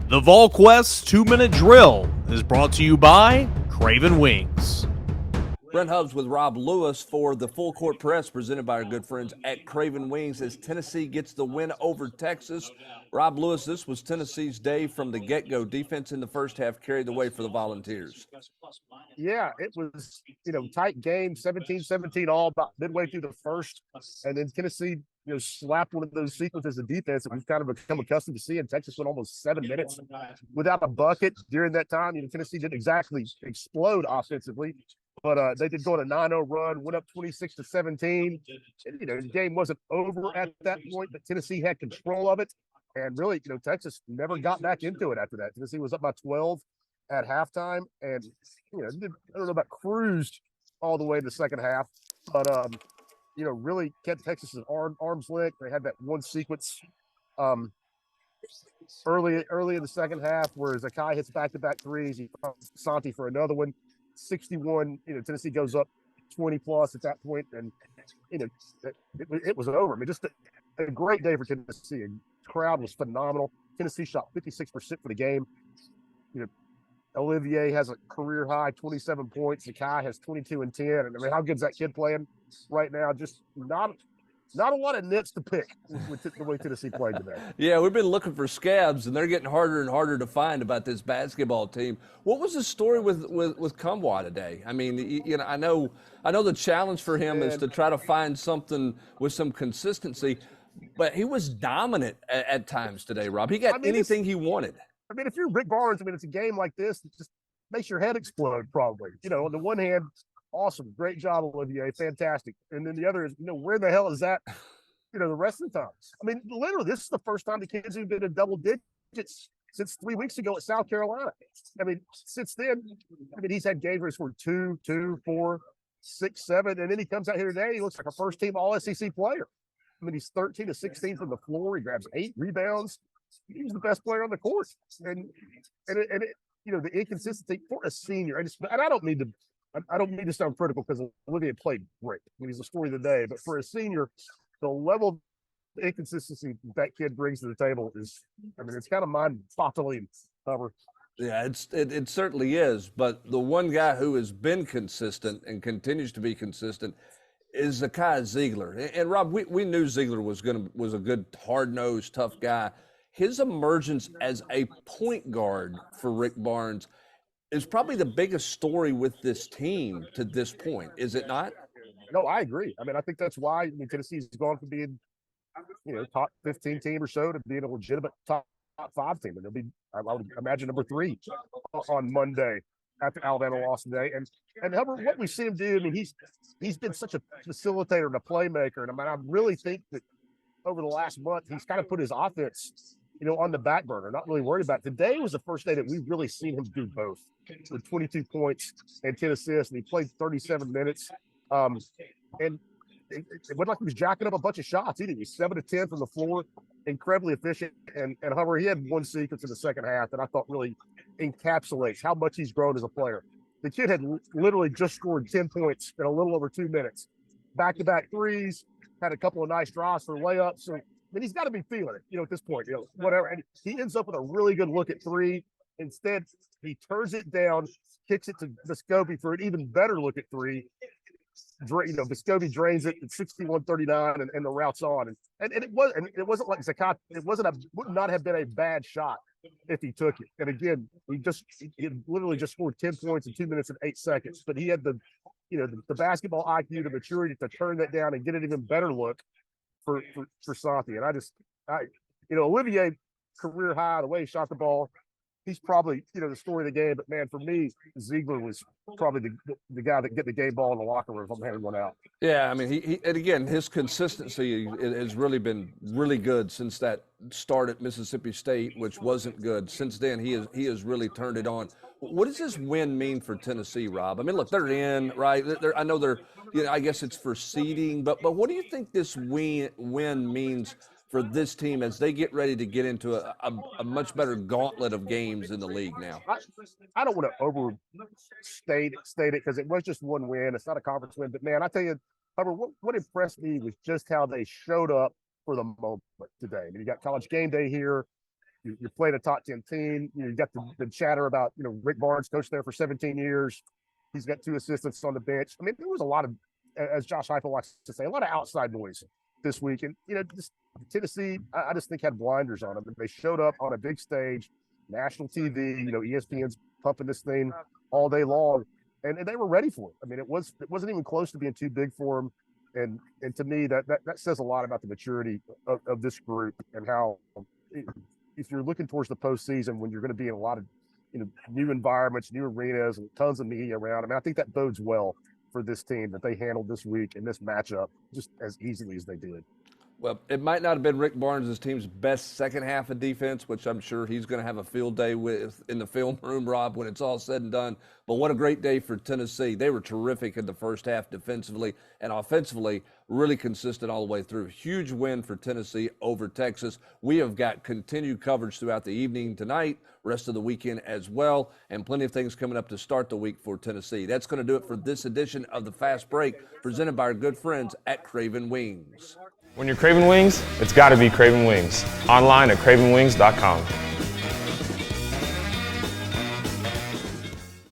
The Volquest 2-minute drill is brought to you by Craven Wings. Brent Hubbs with Rob Lewis for the Full Court Press presented by our good friends at Craven Wings as Tennessee gets the win over Texas. Rob Lewis, this was Tennessee's day from the get-go. Defense in the first half carried the way for the Volunteers. Yeah, it was, tight game, 17-17 all about midway through the first. And then Tennessee, slapped one of those sequences of defense that we've kind of become accustomed to seeing. Texas went almost 7 minutes without a bucket during that time. Tennessee didn't exactly explode offensively, but they did go on a 9-0 run, went up 26-17. And, the game wasn't over at that point, but Tennessee had control of it. And really, Texas never got back into it after that. Tennessee was up by 12 at halftime, and I don't know about cruised all the way to the second half, but really kept Texas at arm's length. They had that one sequence early in the second half where Zakai hits back-to-back threes. He finds Santi for another one. 61. Tennessee goes up 20 plus at that point, and it was over. I mean, just a great day for Tennessee. The crowd was phenomenal. Tennessee shot 56% for the game. Olivier has a career high 27 points. Zakai has 22 and 10. And I mean, how good's that kid playing right now? Just not a lot of nits to pick with the way Tennessee played today. Yeah, we've been looking for scabs, and they're getting harder and harder to find about this basketball team. What was the story with Nkamhoua today? I mean, I know the challenge for him is to try to find something with some consistency, but he was dominant at times today, Rob. He got anything he wanted. I mean, if you're Rick Barnes, it's a game like this, it just makes your head explode probably. On the one hand, awesome, great job, Olivier, fantastic. And then the other is, where the hell is that, the rest of the times? I mean, literally, this is the first time the kids have been in double digits since 3 weeks ago at South Carolina. I mean, since then, he's had games where he's scored 2, 4, 6, 7, and then he comes out here today, he looks like a first-team All-SEC player. I mean, he's 13 to 16 from the floor. He grabs 8 rebounds. He was the best player on the court, and the inconsistency for a senior. And I don't mean to sound critical because Olivier played great. I mean, he's the story of the day. But for a senior, the level of inconsistency that kid brings to the table is, it's kind of mind-boggling. Yeah, it certainly is. But the one guy who has been consistent and continues to be consistent is Zakai Ziegler. And Rob, we knew Ziegler was a good, hard-nosed, tough guy. His emergence as a point guard for Rick Barnes is probably the biggest story with this team to this point, is it not? No, I agree. I think that's why Tennessee's gone from being, top 15 team or so to being a legitimate top 5 team. And they'll be, I would imagine, number 3 on Monday after Alabama lost today. And Hubbard, what we've seen him do, he's been such a facilitator and a playmaker. And I really think that over the last month, he's kind of put his offense on the back burner, not really worried about it. Today was the first day that we've really seen him do both, with 22 points and 10 assists, and he played 37 minutes. And it wasn't like he was jacking up a bunch of shots either. He was 7 to 10 from the floor, incredibly efficient. And Hubbard, he had one sequence in the second half that I thought really encapsulates how much he's grown as a player. The kid had literally just scored 10 points in a little over 2 minutes. Back-to-back threes, had a couple of nice drives for layups. So, he's got to be feeling it, at this point, whatever. And he ends up with a really good look at 3. Instead, he turns it down, kicks it to Vescovi for an even better look at 3. Vescovi drains it at 61-39, and the route's on. And it wasn't like Zakai. Would not have been a bad shot if he took it. And again, he literally just scored 10 points in 2 minutes and 8 seconds. But he had the basketball IQ, the maturity to turn that down and get an even better look for Santi. And Olivier, career high, the way he shot the ball, he's probably, the story of the game. But man, for me, Ziegler was probably the guy that get the game ball in the locker room if I'm handing one out. Yeah, he and again, his consistency has really been really good since that start at Mississippi State, which wasn't good. Since then, he has really turned it on. What does this win mean for Tennessee, Rob? Look, they're in, right? I know they're, I guess it's for seeding, but what do you think this win means for this team as they get ready to get into a much better gauntlet of games in the league now? I don't want to overstate it because it was just one win. It's not a conference win. But, man, I tell you, Hubbard, what impressed me was just how they showed up for the moment today. You got College Game Day here. you're playing a top 10 team. You got the chatter about, Rick Barnes coached there for 17 years. He's got 2 assistants on the bench. I mean, there was a lot of, as Josh Heupel likes to say, a lot of outside noise this week. And, just Tennessee, I just think had blinders on them. They showed up on a big stage, national TV, ESPN's pumping this thing all day long. And they were ready for it. I mean, it wasn't even close to being too big for them. And to me, that says a lot about the maturity of this group and how, if you're looking towards the postseason when you're going to be in a lot of new environments, new arenas, and tons of media around. I mean, I think that bodes well for this team that they handled this week in this matchup just as easily as they did. Well, it might not have been Rick Barnes' team's best second half of defense, which I'm sure he's going to have a field day with in the film room, Rob, when it's all said and done. But what a great day for Tennessee. They were terrific in the first half defensively and offensively, really consistent all the way through. Huge win for Tennessee over Texas. We have got continued coverage throughout the evening tonight, rest of the weekend as well, and plenty of things coming up to start the week for Tennessee. That's going to do it for this edition of the Fast Break, presented by our good friends at Craven Wings. When you're craving wings, it's got to be Craven Wings. Online at cravenwings.com.